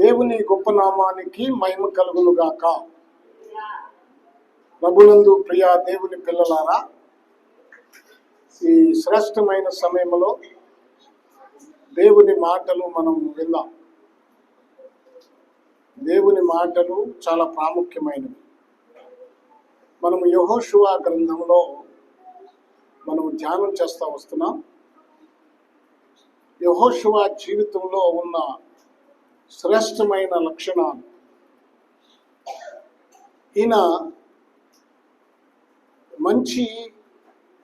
దేవుని గొప్ప నామానికి మహిమ కలుగును గాక. ప్రభునందు ప్రియ దేవుని పిల్లలారా, ఈ శ్రేష్టమైన సమయంలో దేవుని మాటలు మనం విందాం. దేవుని మాటలు చాలా ప్రాముఖ్యమైనవి. మనము యెహోషువ గ్రంథంలో మనము ధ్యానం చేస్తూ వస్తున్నాం. యెహోషువ జీవితంలో ఉన్న శ్రేష్టమైన లక్షణాలు. ఈయన మంచి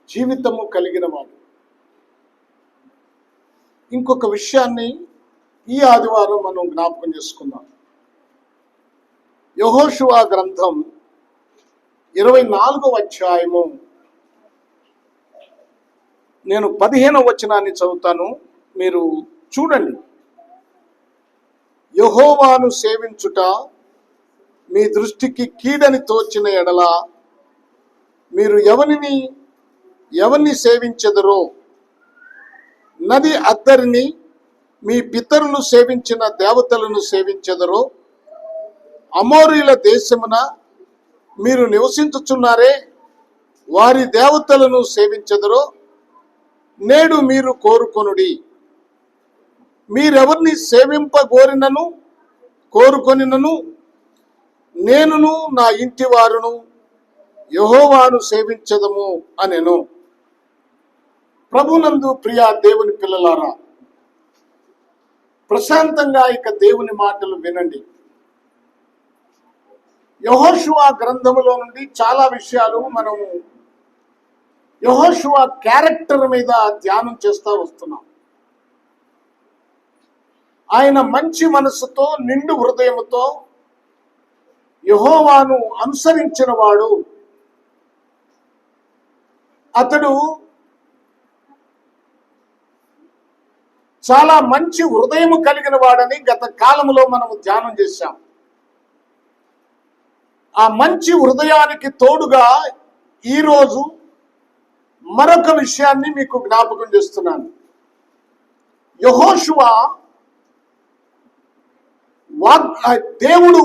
జీవితము కలిగిన వాడు. ఇంకొక విషయాన్ని ఈ ఆదివారం మనం జ్ఞాపకం చేసుకుందాం. యెహోషువ గ్రంథం 24వ అధ్యాయము, నేను 15వ వచనాన్ని చదువుతాను, మీరు చూడండి. యెహోవాను సేవించుట మీ దృష్టికి కీడని తోచిన ఎడల మీరు ఎవరిని సేవించెదరో? నది అద్దరిని మీ పితరులు సేవించిన దేవతలను సేవించెదరో? అమోరీల దేశమున మీరు నివసించుచున్నారే, వారి దేవతలను సేవించెదరో? నేడు మీరు కోరుకొనుడి. మీరెవరిని కోరుకొనినను నేనును నా ఇంటి వారును యెహోవాను సేవించదము అనెను. ప్రభునందు ప్రియ దేవుని పిల్లలారా, ప్రశాంతంగా ఇక దేవుని మాటలు వినండి. యెహోషువ గ్రంథములో నుండి చాలా విషయాలు మనము యెహోషువ క్యారెక్టర్ మీద ధ్యానం చేస్తూ వస్తున్నాం. ఆయన మంచి మనసుతో, నిండు హృదయముతో యెహోవాను అనుసరించిన వాడు. అతడు చాలా మంచి హృదయము కలిగిన వాడని గత కాలంలో మనము ధ్యానం చేశాం. ఆ మంచి హృదయానికి తోడుగా ఈరోజు మరొక విషయాన్ని మీకు జ్ఞాపకం చేస్తున్నాను. యెహోషువ దేవుడు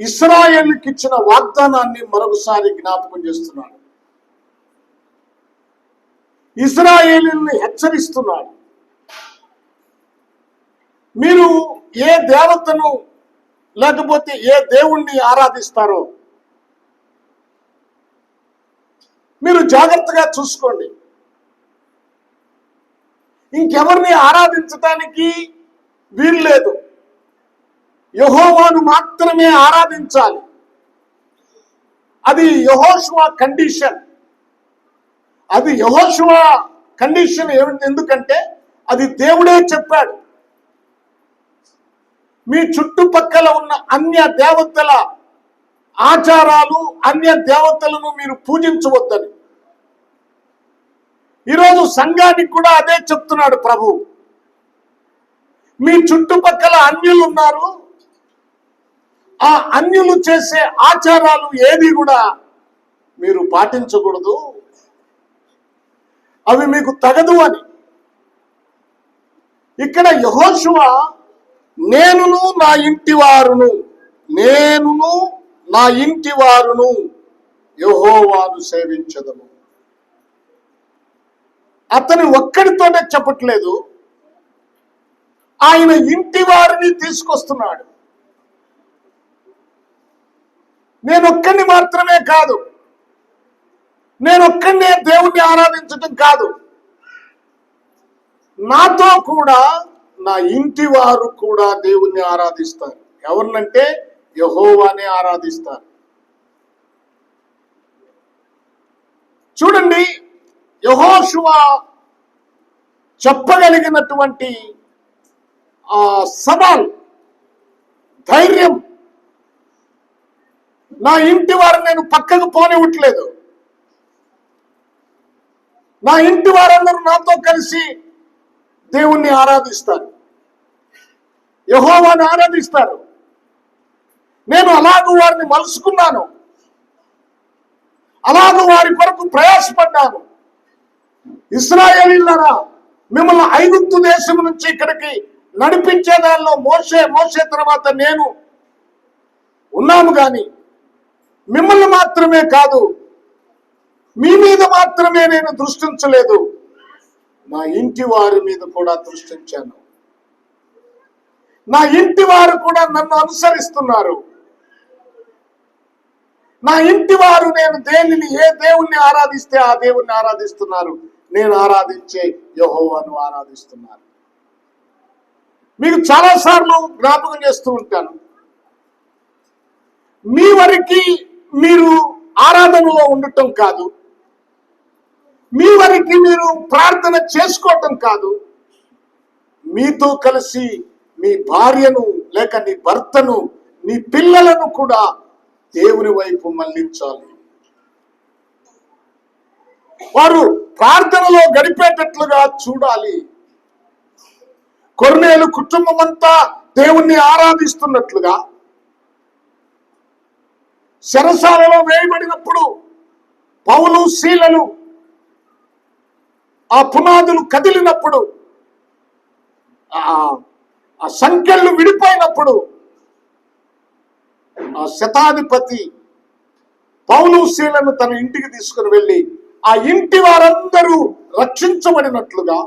ఇశ్రాయేలుకి ఇచ్చిన వాగ్దానాన్ని మరొకసారి జ్ఞాపకం చేస్తున్నాడు. ఇశ్రాయేలుని హెచ్చరిస్తున్నాడు. మీరు ఏ దేవతను లేకపోతే ఏ దేవుణ్ణి ఆరాధిస్తారో మీరు జాగ్రత్తగా చూసుకోండి. ఇంకెవరిని ఆరాధించటానికి వీల్లేదు. యెహోవాను మాత్రమే ఆరాధించాలి. అది యెహోషువ కండిషన్. అది యెహోషువ కండిషన్ ఎందుకంటే అది దేవుడే చెప్పాడు. మీ చుట్టుపక్కల ఉన్న అన్య దేవతల ఆచారాలు, అన్య దేవతలను మీరు పూజించవద్దని. ఈరోజు సంఘానికి కూడా అదే చెప్తున్నాడు ప్రభు. మీ చుట్టుపక్కల అన్యులు ఉన్నారు, ఆ అన్యులు చేసే ఆచారాలు ఏది కూడా మీరు పాటించకూడదు, అవి మీకు తగదు అని. ఇక్కడ యెహోషువ నేనును నా ఇంటి వారును యెహోవాను సేవించదము. అతని ఒక్కడితోనే చెప్పట్లేదు, ఆయన ఇంటి వారిని తీసుకొస్తున్నాడు. నేనొక్కడిని మాత్రమే కాదు, నేనొక్కడినే దేవుణ్ణి ఆరాధించటం కాదు, నాతో కూడా నా ఇంటి వారు కూడా దేవుణ్ణి ఆరాధిస్తారు. ఎవరినంటే యెహోవానే ఆరాధిస్తారు. చూడండి, యెహోషువ చెప్పగలిగినటువంటి సవాల్, ధైర్యం. నా ఇంటి వారు నేను పక్కకు పోనివ్వట్లేదు. నా ఇంటి వారందరూ నాతో కలిసి దేవుణ్ణి ఆరాధిస్తారు, యెహోవాను ఆరాధిస్తారు. నేను అలాగూ వారిని మలుసుకున్నాను, అలాగూ వారి కొరకు ప్రయాసపడ్డాను. ఇశ్రాయేలీయులారా, మిమ్మల్ని ఐగుప్తు దేశం నుంచి ఇక్కడికి నడిపించే దానిలో మోసే తర్వాత నేను ఉన్నాము. కానీ మిమ్మల్ని మాత్రమే కాదు, మీ మీద మాత్రమే నేను దృష్టించలేదు, నా ఇంటి వారి మీద కూడా దృష్టించాను. నా ఇంటి వారు కూడా నన్ను అనుసరిస్తున్నారు. నా ఇంటి వారు నేను ఏ దేవుణ్ణి ఆరాధిస్తే ఆ దేవుణ్ణి ఆరాధిస్తున్నారు. నేను ఆరాధించే యెహోవాను ఆరాధిస్తున్నారు. మీకు చాలాసార్లు జ్ఞాపకం చేస్తూ ఉంటాను, మీ వరకు మీరు ఆరాధనలో ఉండటం కాదు, మీ వరకు మీరు ప్రార్థన చేసుకోవటం కాదు, మీతో కలిసి మీ భార్యను లేక నీ భర్తను, నీ పిల్లలను కూడా దేవుని వైపు మళ్లించాలి. వారు ప్రార్థనలో గడిపేటట్లుగా చూడాలి. కొర్నేలు కుటుంబం అంతా దేవుణ్ణి ఆరాధిస్తున్నట్లుగా, చెరసాలలో వేయబడినప్పుడు పౌలు శీలలు ఆ పునాదులు కదిలినప్పుడు, ఆ సంఖ్యలు విడిపోయినప్పుడు, ఆ శతాధిపతి పౌలు శీలను తన ఇంటికి తీసుకుని వెళ్ళి ఆ ఇంటి వారందరూ రక్షించబడినట్లుగా,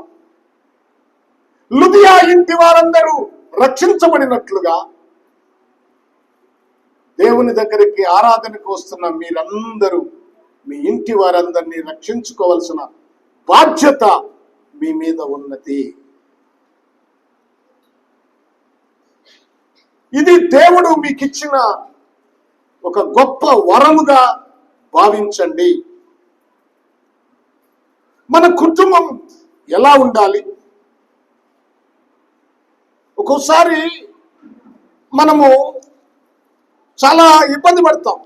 లుదియా ఇంటి వారందరూ రక్షించబడినట్లుగా, దేవుని దగ్గరికి ఆరాధనకు వస్తున్న మీరందరూ మీ ఇంటి వారందరినీ రక్షించుకోవాల్సిన బాధ్యత మీ మీద ఉన్నది. ఇది దేవుడు మీకు ఇచ్చిన ఒక గొప్ప వరముగా భావించండి. మన కుటుంబం ఎలా ఉండాలి? ఒక్కోసారి మనము చాలా ఇబ్బంది పడతాం.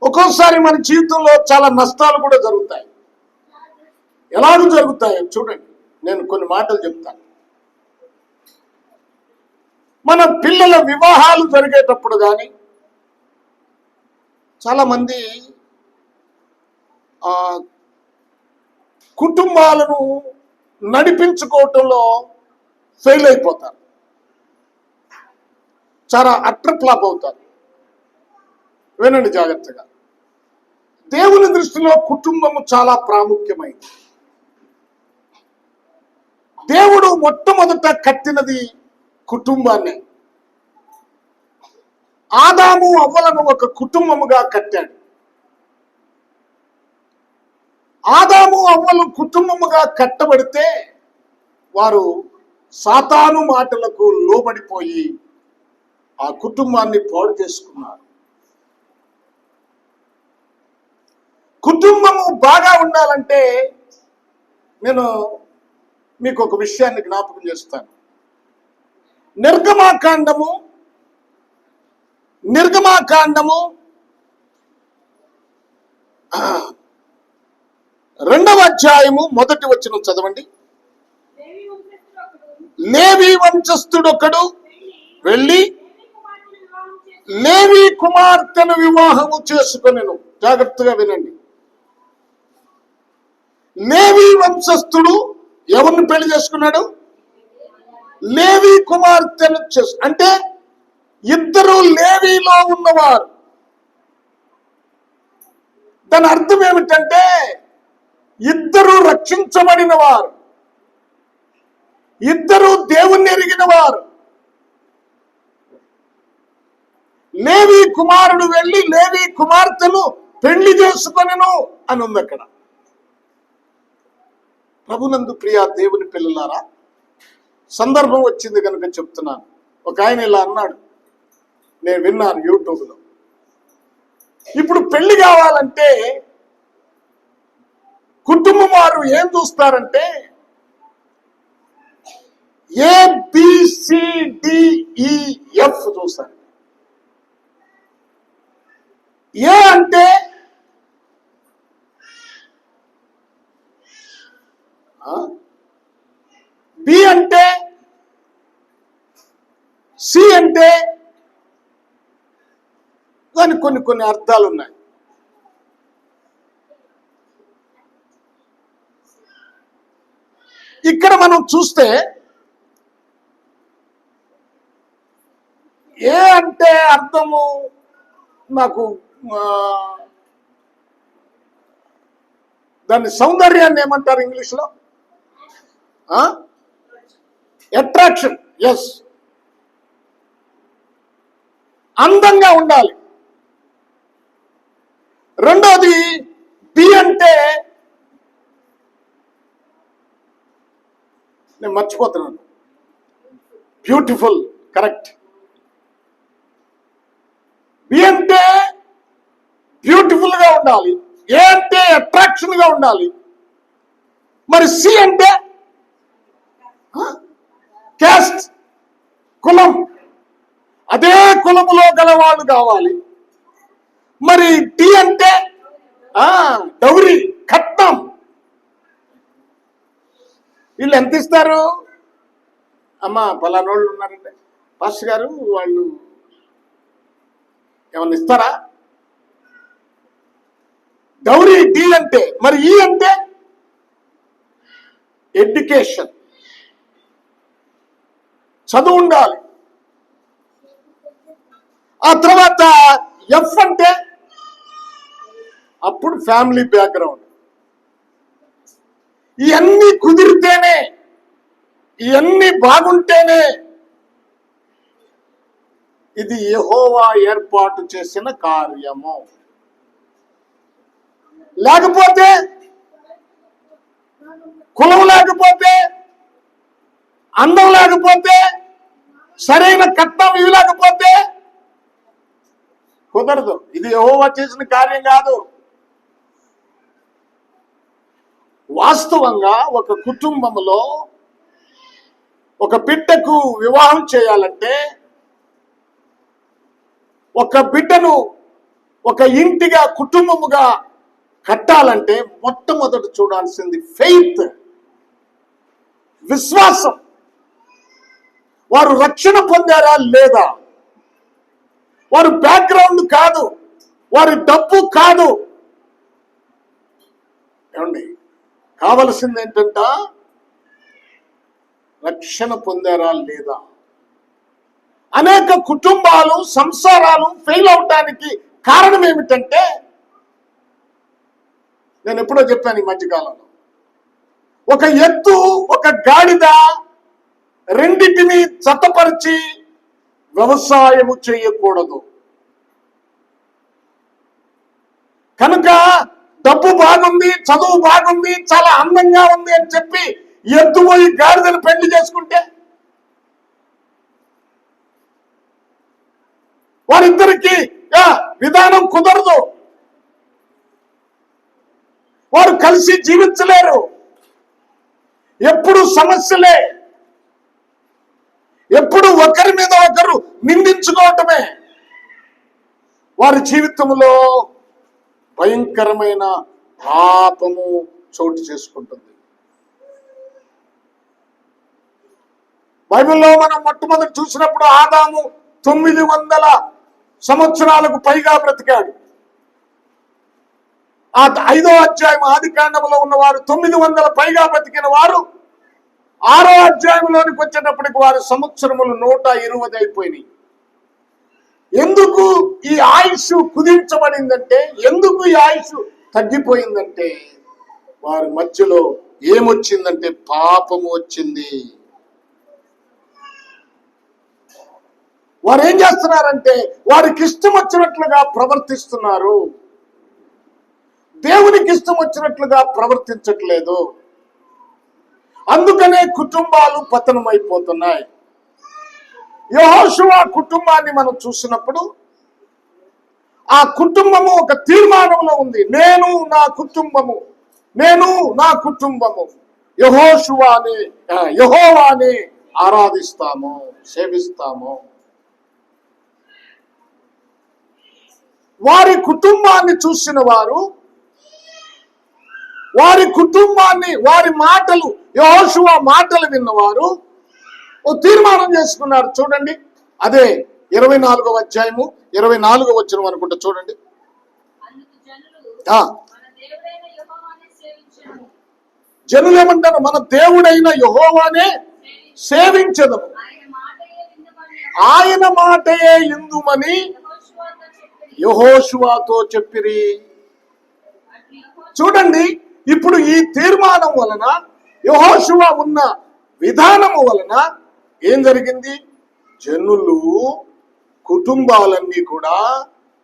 ఒక్కోసారి మన జీవితంలో చాలా నష్టాలు కూడా జరుగుతాయి. ఎలాగూ జరుగుతాయో చూడండి, నేను కొన్ని మాటలు చెప్తాను. మన పిల్లల వివాహాలు జరిగేటప్పుడు కానీ చాలామంది కుటుంబాలను నడిపించుకోవటంలో ఫెయిల్ అయిపోతారు, చాలా అట్రప్లాప్ అవుతారు. వినండి జాగ్రత్తగా. దేవుని దృష్టిలో కుటుంబము చాలా ప్రాముఖ్యమైంది. దేవుడు మొట్టమొదట కట్టినది కుటుంబాన్ని. ఆదాము అవ్వలను ఒక కుటుంబముగా కట్టాడు. ఆదాము అవ్వలు కుటుంబముగా కట్టబడితే వారు సాతాను మాటలకు లోబడిపోయి ఆ కుటుంబాన్ని పాడు చేసుకున్నారు. కుటుంబము బాగా ఉండాలంటే నేను మీకు ఒక విషయాన్ని జ్ఞాపకం చేస్తాను. నిర్గమాకాండము 2వ అధ్యాయము 1వ వచనం చదవండి. లేవి వంశస్థుడొకడు వెళ్ళి లేవి కుమార్తెను వివాహము చేసుకొనెను. జాగ్రత్తగా వినండి. లేవి వంశస్థుడు ఎవరిని పెళ్లి చేసుకున్నాడు? లేవి కుమార్తెను అంటే ఇద్దరు లేవిలో ఉన్నవారు. దాని అర్థం ఏమిటంటే ఇద్దరు రక్షించబడిన వారు, ఇద్దరు దేవుణ్ణి ఎరిగిన వారు. లేవి కుమారుడు వెళ్ళి లేవి కుమార్తెను పెళ్లి చేసుకొనెను అని ఉంది అక్కడ. ప్రభునందు ప్రియ దేవుని పిల్లలారా, సందర్భం వచ్చింది కనుక చెప్తున్నాను. ఒక ఆయన ఇలా అన్నాడు, నేను విన్నాను యూట్యూబ్లో. ఇప్పుడు పెళ్లి కావాలంటే కుటుంబం వారు ఏం చూస్తారంటే ABCDEF చూస్తారు. ఏ అంటే బి అంటే, సి అంటే, కానీ కొన్ని అర్థాలు ఉన్నాయి. ఇక్కడ మనం చూస్తే ఏ అంటే అర్థము నాకు దాన్ని సౌందర్యాన్ని ఏమంటారు ఇంగ్లీష్లో? అట్రాక్షన్. ఎస్, అందంగా ఉండాలి. రెండోది బి అంటే నేను మర్చిపోతున్నాను. Beautiful, correct. బి అంటే బ్యూటిఫుల్ గా ఉండాలి. ఏ అంటే అట్రాక్షన్ గా ఉండాలి. మరి సి అంటే క్యాస్ట్, కులం, అదే కులములో గలవాళ్ళు కావాలి. మరి డి అంటే డౌరీ, కట్నం. వీళ్ళు ఎంత ఇస్తారు? అమ్మ పలానోళ్ళు ఉన్నారంటే పాస్టర్ గారు వాళ్ళు ఏమన్నా ఇస్తారా? డౌరీ డి అంటే. మరి ఈ అంటే ఎడ్యుకేషన్, చదువు ఉండాలి. ఆ తర్వాత ఎఫ్ అంటే అప్పుడు ఫ్యామిలీ బ్యాక్గ్రౌండ్. ఇవన్నీ కుదిరితేనే, ఇవన్నీ బాగుంటేనే ఇది యెహోవా ఏర్పాటు చేసిన కార్యము. లేకపోతే, కులం లేకపోతే, అందం లేకపోతే, సరైన కట్నం ఇవి లేకపోతే కుదరదు. ఇది యెహోవా చేసిన కార్యం కాదు. వాస్తవంగా ఒక కుటుంబంలో ఒక బిడ్డకు వివాహం చేయాలంటే, ఒక బిడ్డను ఒక ఇంటిగా కుటుంబముగా కట్టాలంటే మొట్టమొదట చూడాల్సింది ఫెయిత్, విశ్వాసం. వారు రక్షణ పొందారా లేదా? వారి బ్యాక్గ్రౌండ్ కాదు, వారి డబ్బు కాదు. ఏమండి, కావలసింది ఏంటంట? రక్షణ పొందారా లేదా? అనేక కుటుంబాలు, సంసారాలు ఫెయిల్ అవటానికి కారణం ఏమిటంటే, నేను ఎప్పుడో చెప్పాను ఈ మధ్యకాలంలో, ఒక ఎత్తు ఒక గాడిద రెండింటిని జతపరిచి వ్యవసాయము చేయకూడదు. కనుక డబ్బు బాగుంది, చదువు బాగుంది, చాలా అందంగా ఉంది అని చెప్పి ఎద్దు పోయి గాడిదను పెళ్లి చేసుకుంటే వారిద్దరికి విధానం కుదరదు. వారు కలిసి జీవించలేరు. ఎప్పుడు సమస్యలే, ఎప్పుడు ఒకరి మీద ఒకరు నిందించుకోవటమే. వారి జీవితంలో భయంకరమైన పాపము చోటు చేసుకుంటుంది. బైబిల్లో మనం మొట్టమొదటి చూసినప్పుడు ఆదాము 900 సంవత్సరాలకు పైగా బ్రతికాడు. ఆ 5వ అధ్యాయం ఆదికాండంలో ఉన్నవారు 900 పైగా బ్రతికిన వారు 6వ అధ్యాయంలోనికి వచ్చేటప్పటికి వారి సంవత్సరములు 120 అయిపోయినాయి. ఎందుకు ఈ ఆయుష్ కుదించబడిందంటే, ఎందుకు ఈ ఆయుష్ తగ్గిపోయిందంటే, వారి మధ్యలో ఏమొచ్చిందంటే పాపము వచ్చింది. వారు ఏం చేస్తున్నారంటే వారికి ఇష్టం వచ్చినట్లుగా ప్రవర్తిస్తున్నారు. దేవునికి ఇష్టం వచ్చినట్లుగా ప్రవర్తించట్లేదు. అందుకనే కుటుంబాలు పతనమైపోతున్నాయి. యెహోషువ కుటుంబాన్ని మనం చూసినప్పుడు ఆ కుటుంబము ఒక తీర్మానంలో ఉంది. నేను నా కుటుంబము యెహోవాని ఆరాధిస్తాము, సేవిస్తాము. వారి కుటుంబాన్ని చూసిన వారు, వారి కుటుంబాన్ని, వారి మాటలు, యెహోషువ మాటలు విన్నవారు ఓ తీర్మానం చేసుకున్నారు. చూడండి, అదే 24వ అధ్యాయము 24వ వచనం అనుకుంటా. చూడండి, జనులు ఏమంటారు? మన దేవుడైన యెహోవానే సేవించదము. ఆయన మాటయే ఇందుమని యెహోషువతో చెప్పిరి. చూడండి, ఇప్పుడు ఈ తీర్మానం వలన, యెహోషువ ఉన్న విధానము వలన ఏం జరిగింది? జనులు, కుటుంబాలన్నీ కూడా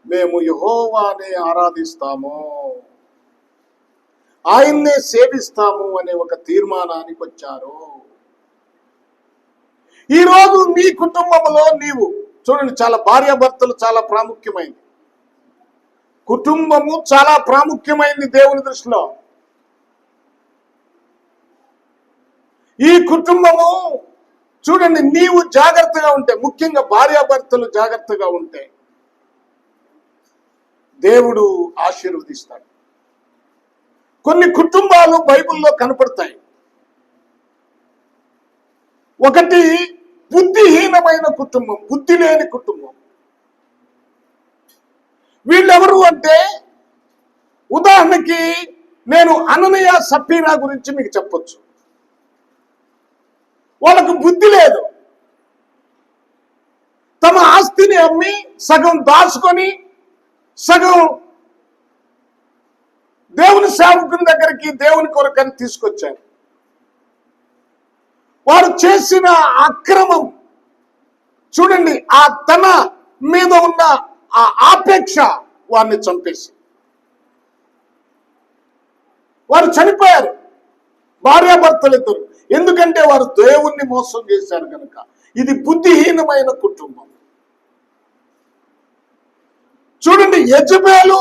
మేము యెహోవానే ఆరాధిస్తాము, ఆయన్నే సేవిస్తాము అనే ఒక తీర్మానానికి వచ్చారు. ఈరోజు నీ కుటుంబంలో నీవు చూడండి, చాలా భార్యాభర్తలు చాలా ప్రాముఖ్యమైనది. కుటుంబము చాలా ప్రాముఖ్యమైనది దేవుని దృష్టిలో. ఈ కుటుంబము చూడండి, నీవు జాగ్రత్తగా ఉంటే, ముఖ్యంగా భార్యాభర్తలు జాగ్రత్తగా ఉంటే దేవుడు ఆశీర్వదిస్తాడు. కొన్ని కుటుంబాలు బైబిల్లో కనపడతాయి. ఒకటి బుద్ధిహీనమైన కుటుంబం, బుద్ధి లేని కుటుంబం. వీళ్ళెవరు అంటే, ఉదాహరణకి నేను అననీయ సఫీరా గురించి మీకు చెప్పొచ్చు. వాళ్ళకు బుద్ధి లేదు. తమ ఆస్తిని అమ్మి సగం దాచుకొని సగం దేవుని సేవకుని దగ్గరికి దేవుని కొరకని తీసుకొచ్చారు. వారు చేసిన అక్రమం చూడండి, ఆ తన మీద ఉన్న ఆ ఆపేక్ష వారిని చంపేసి వారు చనిపోయారు, భార్యాభర్తలు ఇద్దరు. ఎందుకంటే వారు దేవుణ్ణి మోసం చేశారు కనుక. ఇది బుద్ధిహీనమైన కుటుంబం. చూడండి, యెజబెలు,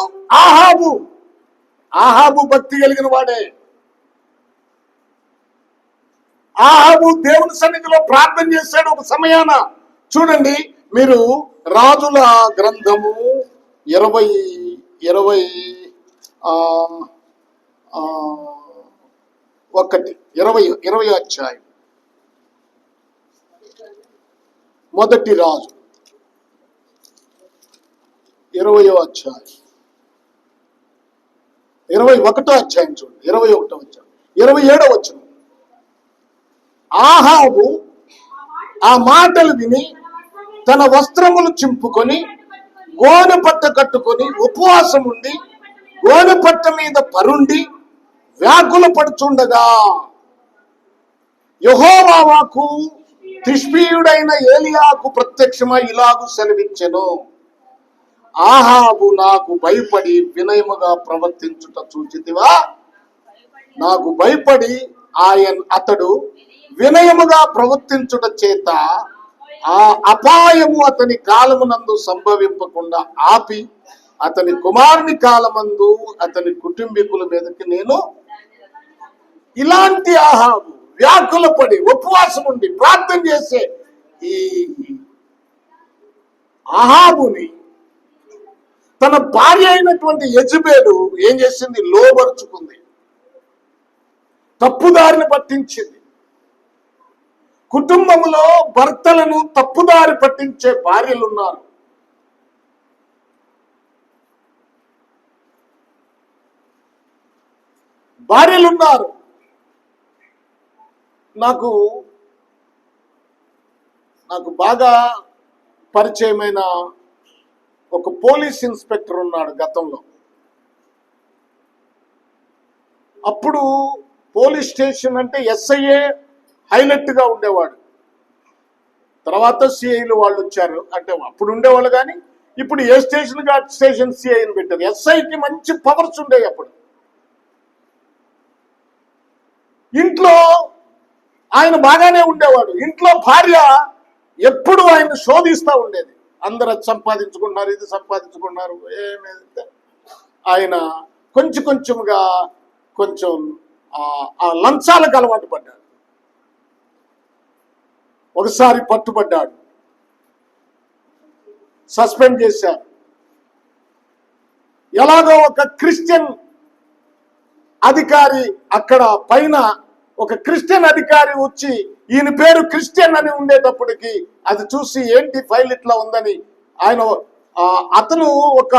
ఆహాబు భక్తి కలిగిన వాడే. ఆహాబు దేవుని సన్నిధిలో ప్రార్థన చేశాడు ఒక సమయాన. చూడండి, మీరు రాజుల గ్రంథము 20 అధ్యాయం, మొదటి రాజు 20వ అధ్యాయం, 21వ అధ్యాయం చూడండి, 21వ అధ్యాయం 27వ వచనం. ఆహాబు ఆ మాటలు విని తన వస్త్రములు చింపుకొని గోనెపట్ట కట్టుకొని ఉపవాసం ఉండి గోనెపట్ట మీద పరుండి వ్యాకుల పడుచుండగా యెహోవా వాక్కు తిష్బీయుడైన ఏలియాకు ప్రత్యక్షమై ఇలాగు సెలవిచ్చెను. ఆహాబు నాకు భయపడి వినయముగా ప్రవర్తించుట చూచితివా? నాకు భయపడి అతడు వినయముగా ప్రవర్తించుట చేత ఆ అపాయము అతని కాలమునందు సంభవింపకుండా ఆపి అతని కుమారుని కాలమందు అతని కుటుంబీకుల మీదకి నేను. ఇలాంటి ఆహాబు వ్యాకులపడి ఉపవాసం ఉండి ప్రార్థన చేసే ఈ ఆహాబుని తన భార్య అయినటువంటి యెజబెలు ఏం చేసింది? లోబరుచుకుంది, తప్పుదారిని పట్టించింది. కుటుంబంలో భర్తలను తప్పుదారి పట్టించే భార్యలు ఉన్నారు. నాకు బాగా పరిచయమైన ఒక పోలీస్ ఇన్స్పెక్టర్ ఉన్నాడు గతంలో. అప్పుడు పోలీస్ స్టేషన్ అంటే ఎస్ఐఏ హైలైట్ గా ఉండేవాడు. తర్వాత సిఐలు వాళ్ళు వచ్చారు, అంటే అప్పుడు ఉండేవాళ్ళు, కానీ ఇప్పుడు ఏ స్టేషన్ స్టేషన్ సిఐని పెట్టారు. ఎస్ఐకి మంచి పవర్స్ ఉండేవి అప్పుడు. ఇంట్లో ఆయన బాగానే ఉండేవాడు. ఇంట్లో భార్య ఎప్పుడు ఆయన శోధిస్తూ ఉండేది. అందరూ సంపాదించుకున్నారు, ఇది సంపాదించుకున్నారు, ఏమైతే ఆయన కొంచెంగా ఆ లంచాలకు అలవాటు పడ్డాడు. ఒకసారి పట్టుబడ్డాడు, సస్పెండ్ చేశారు. ఎలాగో ఒక క్రిస్టియన్ అధికారి, అక్కడ పైన ఒక క్రిస్టియన్ అధికారి వచ్చి ఈయన పేరు క్రిస్టియన్ అని ఉండేటప్పటికి అది చూసి ఏంటి ఫైల్ ఇట్లా ఉందని అతను ఒక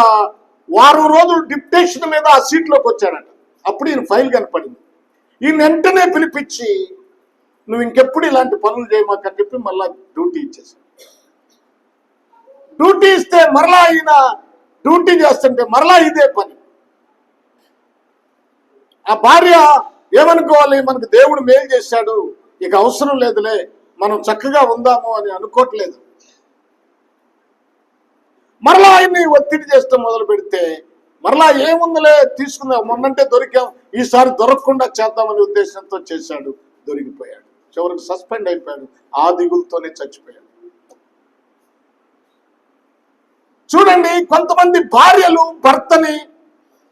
వారం రోజులు డిప్యుటేషన్ మీద ఆ సీట్లోకి వచ్చాడట. అప్పుడు ఈయన ఫైల్ కనపడింది. ఈయన వెంటనే పిలిపించి నువ్వు ఇంకెప్పుడు ఇలాంటి పనులు చేయమాకని చెప్పి మళ్ళా డ్యూటీ ఇచ్చేసాడు. డ్యూటీ ఇస్తే మరలా ఈయన డ్యూటీ చేస్తుంటే మరలా ఇదే పని. ఆ భార్య ఏమనుకోవాలి, మనకు దేవుడు మేలు చేశాడు, ఇక అవసరం లేదులే, మనం చక్కగా ఉందాము అని అనుకోవట్లేదు. మరలా ఆయన్ని ఒత్తిడి చేస్తే మొదలు పెడితే మరలా ఏముందిలే తీసుకుందాం, మొన్నంటే దొరికాం, ఈసారి దొరకకుండా చేద్దామనే ఉద్దేశంతో చేశాడు, దొరికిపోయాడు, చివరికి సస్పెండ్ అయిపోయాడు, ఆ దిగులతోనే చచ్చిపోయాడు. చూడండి, కొంతమంది భార్యలు భర్తని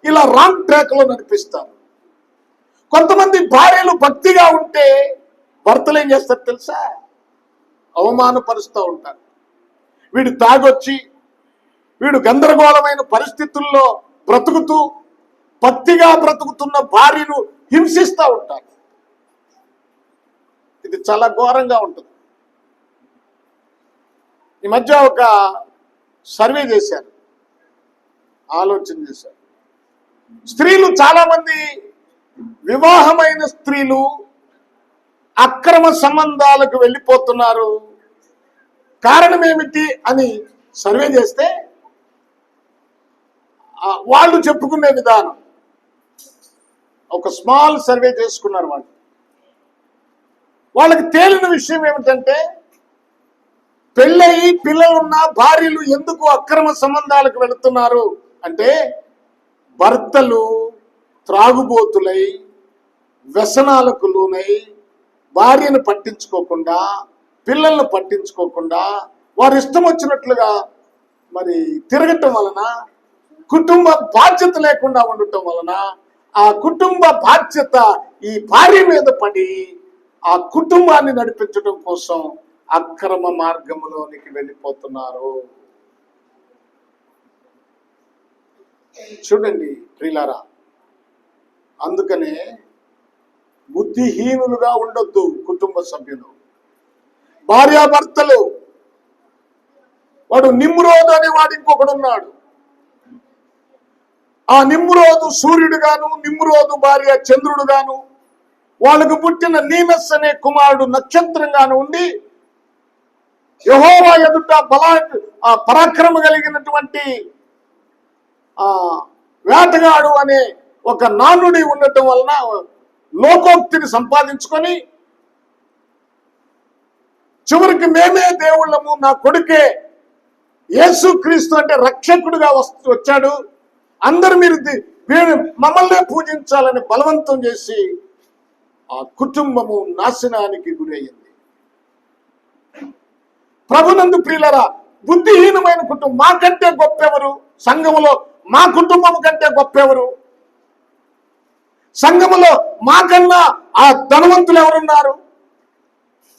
ఇలా రాంగ్ ట్రాక్ లో నడిపిస్తారు. కొంతమంది భార్యలు భక్తిగా ఉంటే భర్తలు ఏం చేస్తారు తెలుసా, అవమానపరుస్తూ ఉంటారు. వీడు తాగొచ్చి వీడు గందరగోళమైన పరిస్థితుల్లో బ్రతుకుతూ భక్తిగా బ్రతుకుతున్న భార్యను హింసిస్తూ ఉంటారు. ఇది చాలా ఘోరంగా ఉంటుంది. ఈ మధ్య ఒక సర్వే చేశారు, ఆలోచన చేశారు. స్త్రీలు చాలా మంది, వివాహమైన స్త్రీలు అక్రమ సంబంధాలకు వెళ్ళిపోతున్నారు, కారణం ఏమిటి అని సర్వే చేస్తే వాళ్ళు చెప్పుకునే విధానం, ఒక స్మాల్ సర్వే చేసుకున్నారు వాళ్ళు. వాళ్ళకి తేలిన విషయం ఏమిటంటే, పెళ్ళయి పిల్లలున్న భార్యలు ఎందుకు అక్రమ సంబంధాలకు వెళుతున్నారు అంటే, భర్తలు త్రాగుబోతులై వ్యసనాలకు లోనై భార్యను పట్టించుకోకుండా పిల్లలను పట్టించుకోకుండా వారు ఇష్టం వచ్చినట్లుగా మరి తిరగటం వలన, కుటుంబ బాధ్యత లేకుండా ఉండటం వలన ఆ కుటుంబ బాధ్యత ఈ భార్య మీద పడి ఆ కుటుంబాన్ని నడిపించడం కోసం అక్రమ మార్గంలోనికి వెళ్ళిపోతున్నారు. చూడండి ప్రియులారా, అందుకనే బుద్ధిహీనులుగా ఉండొద్దు కుటుంబ సభ్యులు, భార్యాభర్తలు. వాడు నిమ్రోదు అనే వాడు ఇంకొకడు ఉన్నాడు. ఆ నిమ్రోదు సూర్యుడు గాను, నిమ్రోదు భార్య చంద్రుడు గాను, వాళ్ళకు పుట్టిన నీనస్ అనే కుమారుడు నక్షత్రంగాను ఉండి యెహోవా ఎదుట పరాక్రమ కలిగినటువంటి వేటగాడు అనే ఒక నానుడి ఉండటం వలన లోకోక్తిని సంపాదించుకొని చివరికి మేమే దేవుళ్ళము, నా కొడుకే యేసుక్రీస్తు అంటే రక్షకుడుగా వచ్చాడు, అందరు మీరు మమ్మల్నే పూజించాలని బలవంతం చేసి ఆ కుటుంబము నాశనానికి గురయ్యింది. ప్రభునందు ప్రియులరా, బుద్ధిహీనమైన కుటుంబం, మాకంటే గొప్పెవరు సంఘములో? మా కుటుంబం కంటే గొప్పెవరు సంఘములో? మాకన్నా ఆ ధనవంతులు ఎవరున్నారు?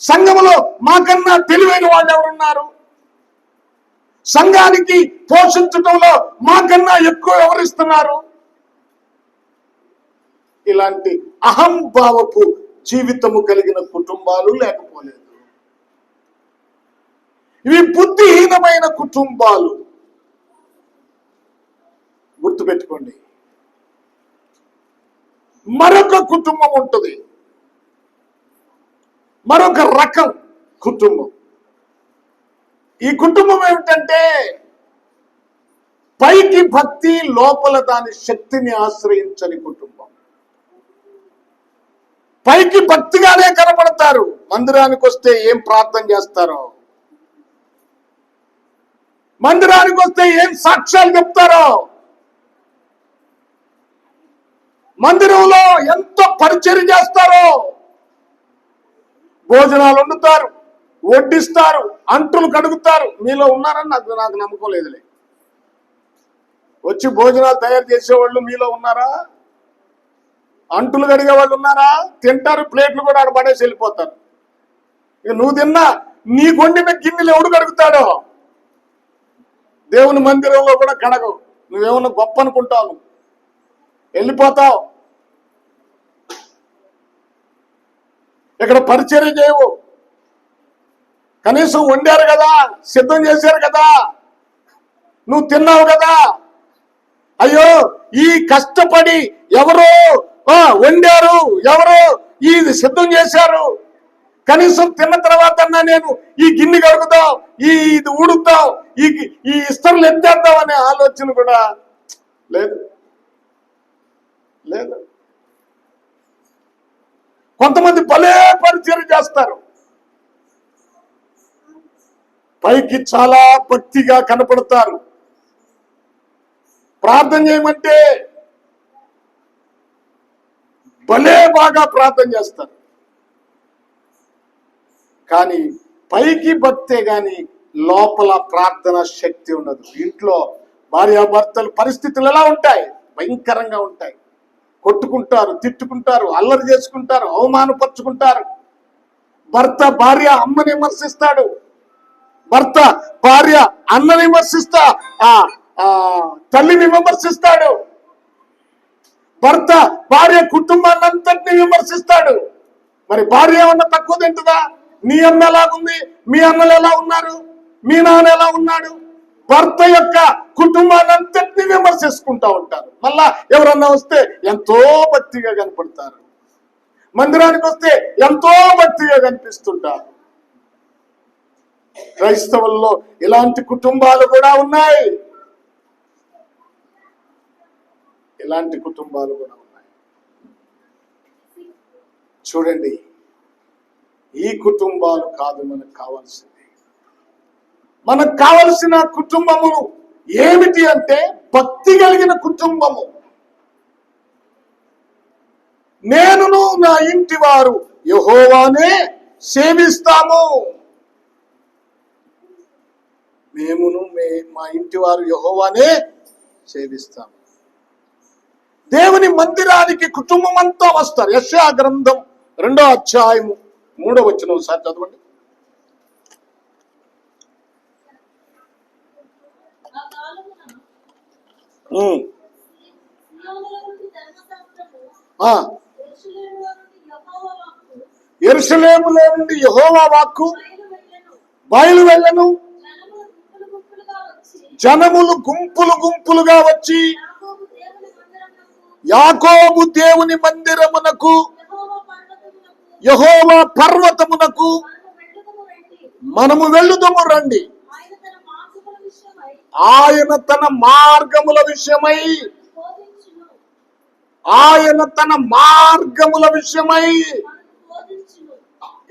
సంఘములో మాకన్నా తెలివైన వాళ్ళు ఎవరున్నారు? సంఘానికి పోషించటంలో మాకన్నా ఎక్కువ ఎవరిస్తున్నారు? ఇలాంటి అహంభావపు జీవితము కలిగిన కుటుంబాలు లేకపోలేదు. ఇవి బుద్ధిహీనమైన కుటుంబాలు. గుర్తుపెట్టుకోండి. మరొక కుటుంబం ఉంటుంది, మరొక రకం కుటుంబం. ఈ కుటుంబం ఏమిటంటే, పైకి భక్తి, లోపల దాని శక్తిని ఆశ్రయించని కుటుంబం. పైకి భక్తిగానే కనపడతారు, మందిరానికి వస్తే ఏం ప్రార్థన చేస్తారో, మందిరానికి వస్తే ఏం సాక్ష్యాలు చెప్తారో, మందిరంలో ఎంతో పరిచర్య చేస్తారో, భోజనాలు వండుతారు, వడ్డిస్తారు, అంటులు కడుగుతారు. మీలో ఉన్నారని నాకు నమ్మకం లేదులే. వచ్చి భోజనాలు తయారు చేసేవాళ్ళు మీలో ఉన్నారా? అంటులు కడిగే వాళ్ళు ఉన్నారా? తింటారు, ప్లేట్లు కూడా ఆడ పడేసి వెళ్ళిపోతారు. ఇక నువ్వు తిన్నా నీ కొండిన గిన్నెలు ఎవడు కడుగుతాడో? దేవుని మందిరంలో కూడా కడగవు. నువ్వేమన్నా గొప్ప అనుకుంటావు, వెళ్ళిపోతావు. ఇక్కడ పరిచర్య చేయవు. కనీసం వండారు కదా, సిద్ధం చేశారు కదా, నువ్వు తిన్నావు కదా, అయ్యో ఈ కష్టపడి ఎవరో వండారు, ఎవరో ఇది సిద్ధం చేశారు, కనీసం తిన్న తర్వాత నేను ఈ గిన్నె కడుగుదాం, ఇది ఊడుద్దాం, ఈ ఇస్తరులు ఎత్తేద్దాం అనే ఆలోచన కూడా లేదు. లేదు. కొంతమంది భలే పరిచయం చేస్తారు, పైకి చాలా భక్తిగా కనపడతారు, ప్రార్థన చేయమంటే భలే బాగా ప్రార్థన చేస్తారు, కానీ పైకి భక్తే గాని లోపల ప్రార్థన శక్తి ఉండదు. ఇంట్లో భార్యాభర్తలు పరిస్థితులు ఎలా ఉంటాయి? భయంకరంగా ఉంటాయి. కొట్టుకుంటారు, తిట్టుకుంటారు, అల్లరి చేసుకుంటారు, అవమానపరుచుకుంటారు. భర్త భార్య అమ్మని విమర్శిస్తాడు, భర్త భార్య అన్నని విమర్శిస్తా తల్లిని విమర్శిస్తాడు, భర్త భార్య కుటుంబాన్ని అంతటిని విమర్శిస్తాడు. మరి భార్య ఏమన్నా తక్కువ తింటుందా? నీ అన్న ఎలాగుంది, మీ అన్నలు ఎలా ఉన్నారు, మీ నాన్న ఎలా ఉన్నాడు? భర్త యొక్క కుటుంబాన్ని అంతటిని విమర్శించుకుంటా ఉంటారు. మళ్ళా ఎవరన్నా వస్తే ఎంతో భక్తిగా కనపడతారు, మందిరానికి వస్తే ఎంతో భక్తిగా కనిపిస్తుంటారు. క్రైస్తవుల్లో ఇలాంటి కుటుంబాలు కూడా ఉన్నాయి, ఇలాంటి కుటుంబాలు కూడా ఉన్నాయి. చూడండి, ఈ కుటుంబాలు కాదు మనకు కావాల్సింది. మనకు కావలసిన కుటుంబములు ఏమిటి అంటే భక్తి కలిగిన కుటుంబము. నేనును నా ఇంటి వారు యెహోవానే సేవిస్తాము. మా ఇంటి వారు యెహోవానే సేవిస్తాము. దేవుని మందిరానికి కుటుంబం అంతా వస్తారు. యెషయా గ్రంథం 2వ అధ్యాయము 3వ వచనం ఒకసారి చదవండి. యెరూషలేములో నుండి యెహోవా వాక్కు బయలు వెళ్ళను. జనములు గుంపులు గుంపులుగా వచ్చి యాకోబు దేవుని మందిరమునకు యెహోవా పర్వతమునకు మనము వెళ్ళుదము రండి. ఆయన తన మార్గముల విషయమై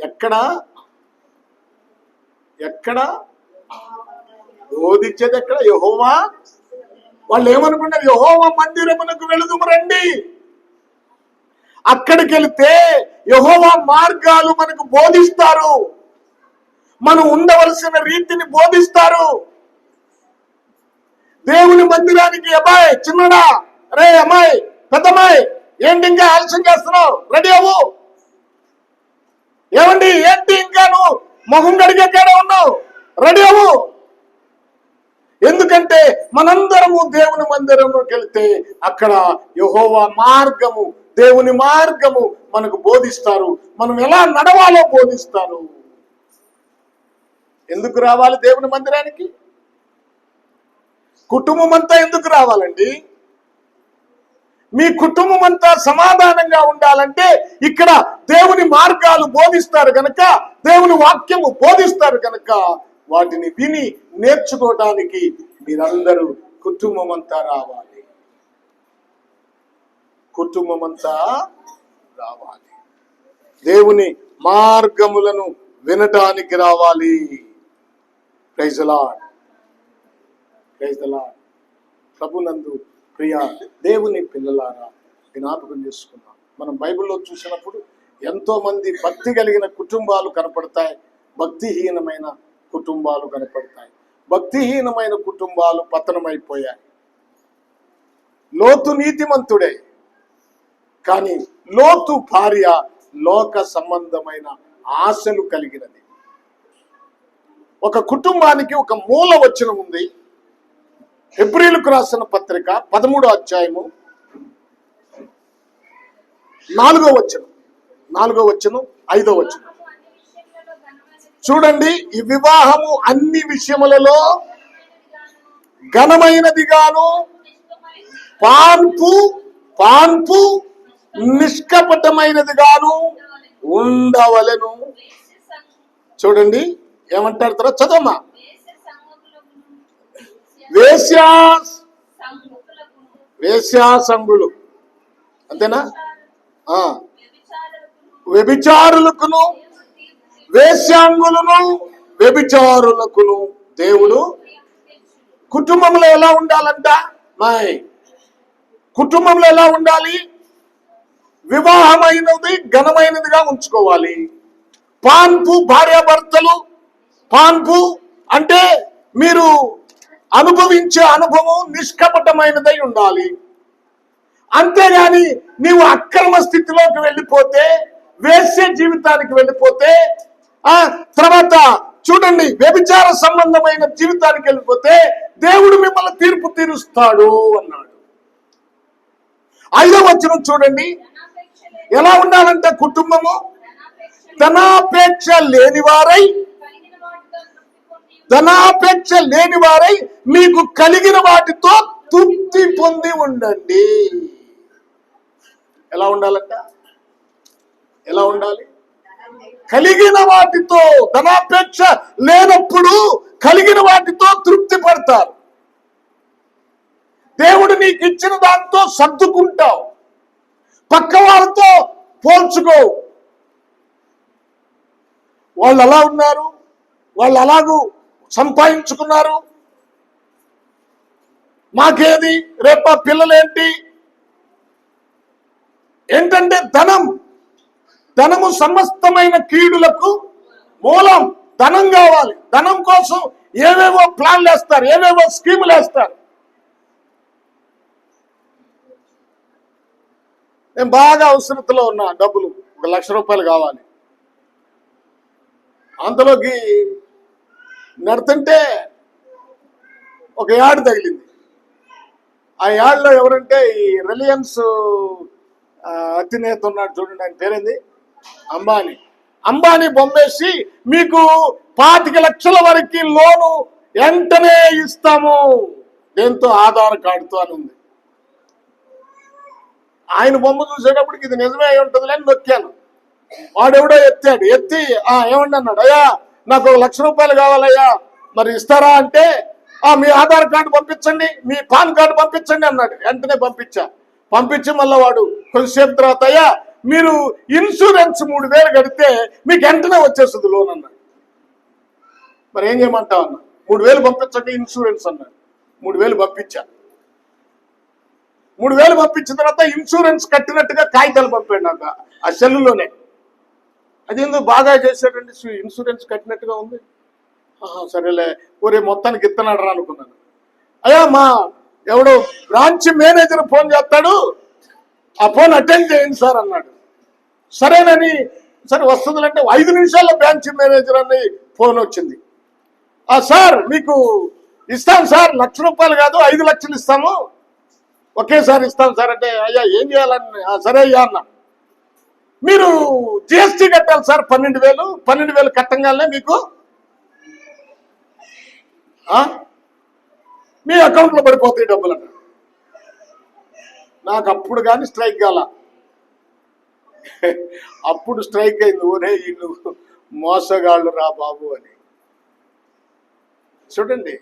ఎక్కడ బోధించేది ఎక్కడ? యెహోవా. వాళ్ళు ఏమనుకున్నారు? యెహోవా మందిరమునకు వెళుదుము రండి. అక్కడికి వెళితే యెహోవా మార్గాలు మనకు బోధిస్తారు, మనం ఉండవలసిన రీతిని బోధిస్తారు. దేవుని మందిరానికి అబ్బాయి చిన్నడా, రే అమ్మాయి పెద్దమ్మాయి, ఏంటి ఇంకా ఆలస్యం చేస్తున్నావు, రెడీ అవ్వు. ఏమండి ఏంటి ఇంకా నువ్వు మొహం గడిగేకాడే ఉన్నావు, రెడీ అవ్వు. ఎందుకంటే మనందరము దేవుని మందిరంలోకి వెళ్తే అక్కడ యెహోవా మార్గము, దేవుని మార్గము మనకు బోధిస్తారు, మనం ఎలా నడవాలో బోధిస్తారు. ఎందుకు రావాలి దేవుని మందిరానికి? కుటుంబం అంతా ఎందుకు రావాలండి? మీ కుటుంబం అంతా సమాధానంగా ఉండాలంటే ఇక్కడ దేవుని మార్గాలు బోధిస్తారు కనుక, దేవుని వాక్యము బోధిస్తారు కనుక వాటిని విని నేర్చుకోవడానికి మీరందరూ కుటుంబం అంతా రావాలి. కుటుంబం అంతా రావాలి, దేవుని మార్గములను వినటానికి రావాలి. Praise the Lord, praise the Lord. ప్రభునందు ప్రియ దేవుని పిల్లలారా, జ్ఞాపకం చేసుకున్నాం. మనం బైబిల్లో చూసినప్పుడు ఎంతో మంది భక్తి కలిగిన కుటుంబాలు కనపడతాయి, భక్తిహీనమైన కుటుంబాలు కనపడతాయి. భక్తిహీనమైన కుటుంబాలు పతనమైపోయాయి. లోతు నీతిమంతుడే, కానీ లోతు భార్య లోక సంబంధమైన ఆశలు కలిగినది. ఒక కుటుంబానికి ఒక మూల వచనం ఉంది. హెబ్రీయులకు రాసిన పత్రిక 13వ అధ్యాయము 4వ వచనం, 5వ వచనం చూడండి. ఈ వివాహము అన్ని విషయములలో ఘనమైనదిగాను పాన్పు నిష్కపటమైనదిగాను ఉండవలెను. చూడండి ఏమంటారు తర్వాత చదవమ్మా. వేశ్యా సంఘులు అంతేనా? వ్యభిచారులకును వేశ్యాంగులను వ్యభిచారులకును దేవుడు కుటుంబంలో ఎలా ఉండాలంట? కుటుంబంలో ఎలా ఉండాలి? వివాహమైనది ఘనమైనదిగా ఉంచుకోవాలి. పాన్పు భార్యాభర్తలు, పాన్పు అంటే మీరు అనుభవించే అనుభవం నిష్కపటమైనదై ఉండాలి. అంతేగాని నీవు అక్రమ స్థితిలోకి వెళ్ళిపోతే, వేశ్య జీవితానికి వెళ్ళిపోతే, తర్వాత చూడండి వ్యభిచార సంబంధమైన జీవితానికి వెళ్ళిపోతే దేవుడు మిమ్మల్ని తీర్పు తీరుస్తాడు అన్నాడు. 5వ వచనం చూడండి ఎలా ఉండాలంటే కుటుంబము ధనాపేక్ష లేనివారై మీకు కలిగిన వాటితో తృప్తి పొంది ఉండండి. ఎలా ఉండాలంట? ఎలా ఉండాలి? కలిగిన వాటితో. ధనాపేక్ష లేనప్పుడు కలిగిన వాటితో తృప్తి పడతారు. దేవుడు నీకు ఇచ్చిన దాంతో సర్దుకుంటావు, పక్క వాళ్ళతో పోల్చుకో. వాళ్ళు అలా ఉన్నారు, వాళ్ళు అలాగూ సంపాదించుకున్నారు, మాకేది? రేపు పిల్లలేంటి? ఏంటంటే ధనము సమస్తమైన కీడులకు మూలం. ధనం కావాలి. ధనం కోసం ఏవేవో ప్లాన్లు వేస్తారు, ఏవేవో స్కీములు వేస్తారు. నేను బాగా అవసరతలో ఉన్నా, డబ్బులు 1 లక్ష రూపాయలు కావాలి. అంతలోకి నడుతుంటే ఒక యాడ్ తగిలింది. ఆ యాడ్లో ఎవరంటే ఈ రిలయన్స్ అధినేత ఉన్నాడు చూడండి, ఆయన పేరేంది? అంబానీ బొమ్మేసి మీకు 25 లక్షల వరకు లోను వెంటనే ఇస్తాము, దేంతో? ఆధార్ కార్డుతో అని ఉంది. ఆయన బొమ్మ చూసేటప్పటికి ఇది నిజమే అయి ఉంటుంది అని నొక్కాను. వాడెవడో ఎత్తి ఏమండి అన్నాడు, అయ్యా నాకు 1 లక్ష రూపాయలు కావాలయ్యా, మరి ఇస్తారా అంటే, మీ ఆధార్ కార్డు పంపించండి, మీ పాన్ కార్డు పంపించండి అన్నాడు. వెంటనే పంపించి మళ్ళీ వాడు కొంచెంసేపు తర్వాత, అయ్యా మీరు ఇన్సూరెన్స్ 3000 కడితే మీకు వెంటనే వచ్చేస్తుంది లోన్ అన్నాడు. మరి ఏం చేయమంటావు అన్నా? 3000 పంపించండి ఇన్సూరెన్స్ అన్నాడు. 3000 పంపించా. 3000 పంపించిన తర్వాత ఇన్సూరెన్స్ కట్టినట్టుగా కాగితాలు పంపాడు నాకు ఆ సెల్లులోనే. అదేందో బాగా చేశాడండి, ఇన్సూరెన్స్ కట్టినట్టుగా ఉంది. సరేలే, ఊరే మొత్తానికి ఇస్తున్నాడు రా అనుకున్నాను. అయ్యా మా ఎవడో బ్రాంచ్ మేనేజర్ ఫోన్ చేస్తాడు, ఆ ఫోన్ అటెండ్ చేయండి సార్ అన్నాడు. సరేనని సరే వస్తుందంటే 5 నిమిషాల్లో బ్రాంచ్ మేనేజర్ అని ఫోన్ వచ్చింది. సార్ మీకు ఇస్తాం సార్, 1 లక్ష రూపాయలు కాదు 5 లక్షలు ఇస్తాము, ఒకేసారి ఇస్తాం సార్ అంటే, అయ్యా ఏం చేయాలని? సరే అయ్యా అన్న, మీరు జిఎస్టీ కట్టాలి సార్ 12,000 కట్టంగానే మీకు మీ అకౌంట్లో పడిపోతాయి డబ్బులు అన్న. నాకు అప్పుడు కానీ స్ట్రైక్ కాల. అప్పుడు స్ట్రైక్ అయింది, ఓరే వీళ్ళు మోసగాళ్ళు రా బాబు అని. చూడండి,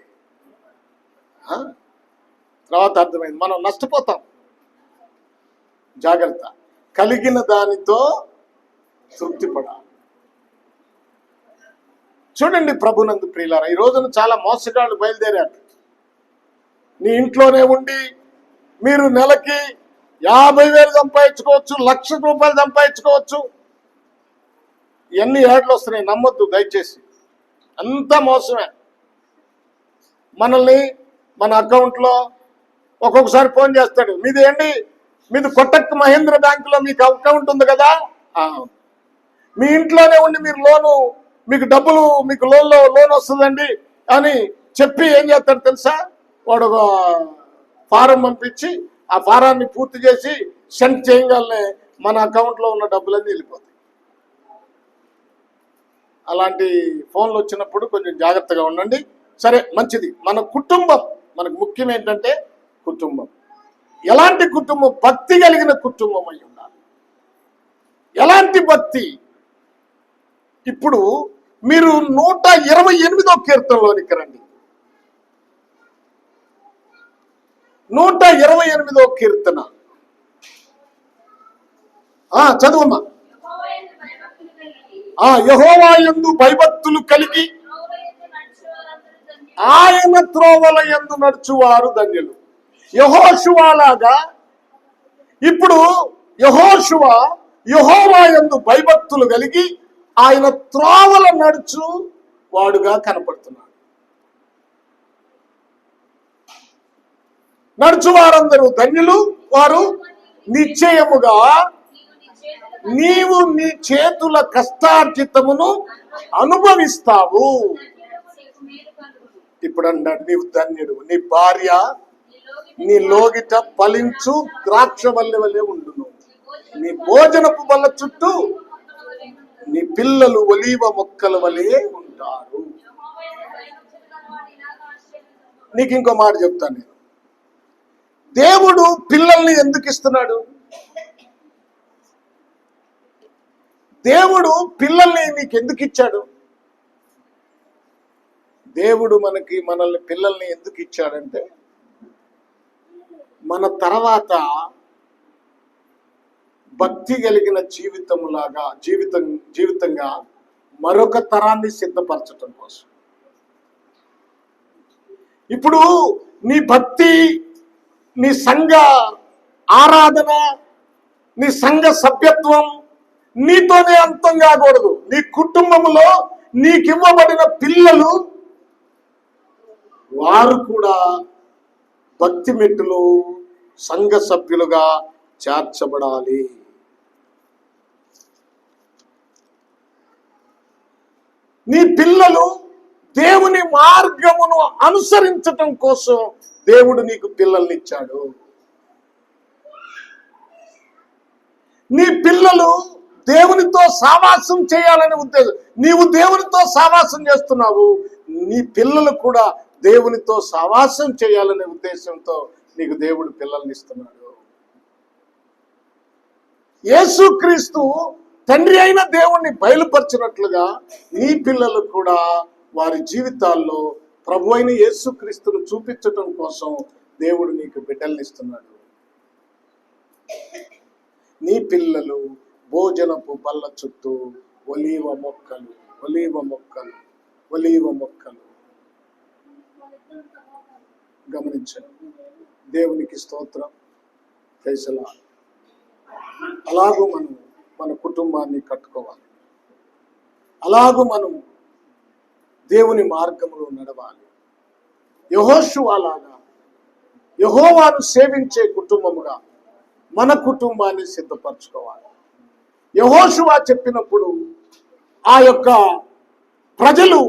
తర్వాత అర్థమైంది మనం నష్టపోతాం. జాగ్రత్త. కలిగిన దానితో తృప్తి పడాలి. చూడండి ప్రభునందు ప్రియులారా, ఈ రోజున చాలా మోసగాళ్ళు బయలుదేరారు. నీ ఇంట్లోనే ఉండి మీరు నెలకి 50,000 సంపాదించుకోవచ్చు, 1,00,000 రూపాయలు సంపాదించుకోవచ్చు. ఇవన్నీ యాడ్లు వస్తున్నాయి, నమ్మొద్దు దయచేసి. అంతా మోసమే. మనల్ని మన అకౌంట్లో ఒక్కొక్కసారి ఫోన్ చేస్తాడు, మీది కొట్టక్ మహేంద్ర బ్యాంకులో మీకు అకౌంట్ ఉంది కదా, మీ ఇంట్లోనే ఉండి మీరు మీకు డబ్బులు మీకు లోన్ వస్తుందండి అని చెప్పి ఏం చేస్తాడు తెలుసా? వాడు ఒక ఫారం పంపించి ఆ ఫారాన్ని పూర్తి చేసి సెండ్ చేయగానే మన అకౌంట్లో ఉన్న డబ్బులన్నీ వెళ్ళిపోతాయి. అలాంటి ఫోన్లు వచ్చినప్పుడు కొంచెం జాగ్రత్తగా ఉండండి. సరే, మంచిది. మన కుటుంబం మనకు ముఖ్యం. ఏంటంటే కుటుంబం. ఎలాంటి కుటుంబం? భక్తి కలిగిన కుటుంబం అయి ఉండాలి. ఎలాంటి భక్తి? ఇప్పుడు మీరు 128వ కీర్తనలోనికి రండి. 128వ కీర్తన చదువమ్మా. యెహోవా యందు భయభక్తులు కలిగి ఆయన త్రోవల యందు నడుచువారు ధన్యులు. యెహోషువలాగా ఇప్పుడు యెహోవా యందు భయభక్తులు కలిగి ఆయన త్రోవల నడుచు వాడుగా కనపడుతున్నాడు. నడుచువారందరూ ధన్యులు, వారు నిశ్చయముగా నీవు నీ చేతుల కష్టార్జితమును అనుభవిస్తావు. ఇప్పుడు అన్నాడు, నీవు ధన్యుడు, నీ భార్య నీ లోగిట ఫలించు ద్రాక్ష వల్లె వలె ఉండును, నీ భోజనపు బల్ల చుట్టూ నీ పిల్లలు ఒలీవ మొక్కల వలె ఉంటారు. నీకు ఇంకో మాట చెప్తాను నేను. దేవుడు పిల్లల్ని ఎందుకు ఇస్తున్నాడు? దేవుడు పిల్లల్ని నీకు ఎందుకు ఇచ్చాడు? దేవుడు మనల్ని పిల్లల్ని ఎందుకు ఇచ్చాడంటే, మన తర్వాత భక్తి కలిగిన జీవితంగా మరొక తరాన్ని సిద్ధపరచటం కోసం. ఇప్పుడు నీ భక్తి, నీ సంఘ ఆరాధన, నీ సంఘ సభ్యత్వం నీతోనే అంతం కాకూడదు. నీ కుటుంబంలో నీకివ్వబడిన పిల్లలు వారు కూడా భక్తి మెట్టులు సంఘ సభ్యులుగా చేర్చబడాలి. నీ పిల్లలు దేవుని మార్గమును అనుసరించటం కోసం దేవుడు నీకు పిల్లల్ని ఇచ్చాడు. నీ పిల్లలు దేవునితో సావాసం చేయాలని ఉద్దేశం. నీవు దేవునితో సావాసం చేస్తున్నావు, నీ పిల్లలు కూడా దేవునితో సావాసం చేయాలనే ఉద్దేశంతో నీకు దేవుడు పిల్లల్ని ఇస్తున్నాడు. యేసుక్రీస్తు తండ్రి అయిన దేవుణ్ణి బయలుపరిచినట్లుగా నీ పిల్లలు కూడా వారి జీవితాల్లో ప్రభు అయిన యేసుక్రీస్తును చూపించటం కోసం దేవుడు నీకు బిడ్డల్ని ఇస్తున్నాడు. నీ పిల్లలు భోజనపు బల్ల చుట్టూ ఒలీవ మొక్కలు గమనించండి. దేవునికి స్తోత్రం. Praise the Lord. అలాగూ మనం మన కుటుంబాన్ని కట్టుకోవాలి. అలాగూ మనం దేవుని మార్గంలో నడవాలి. యెహోషువలాగా యెహోవాను సేవించే కుటుంబముగా మన కుటుంబాన్ని సిద్ధపరచుకోవాలి. యెహోషువ చెప్పినప్పుడు ఆ యొక్క ప్రజలు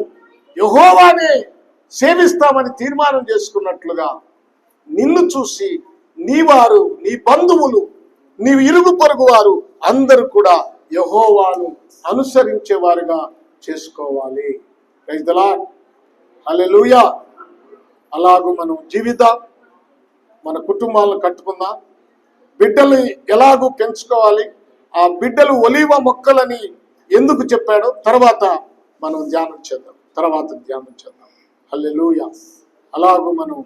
యెహోవానే సేవిస్తామని తీర్మానం చేసుకున్నట్లుగా నిన్ను చూసి నీ వారు, నీ బంధువులు, నీ ఇరుగు పొరుగు వారు అందరూ కూడా యెహోవాను అనుసరించేవారుగా చేసుకోవాలి. Praise the lord. హల్లెలూయా. అలాగూ మనం జీవిద్దాం, మన కుటుంబాలను కట్టుకుందాం. బిడ్డలు ఎలాగూ పెంచుకోవాలి, ఆ బిడ్డలు ఒలీవ మొక్కలని ఎందుకు చెప్పాడో తర్వాత ధ్యానం చేద్దాం. హల్లెలూయా. అలాగూ మనం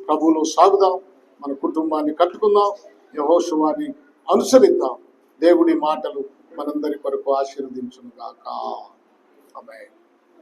ప్రభువులో సాగుదాం, మన కుటుంబాన్ని కట్టుకుందాం, యెహోషువని అనుసరిద్దాం. దేవుడి మాటలు మనందరి కొరకు ఆశీర్వదించును గాక. ఆమేన్.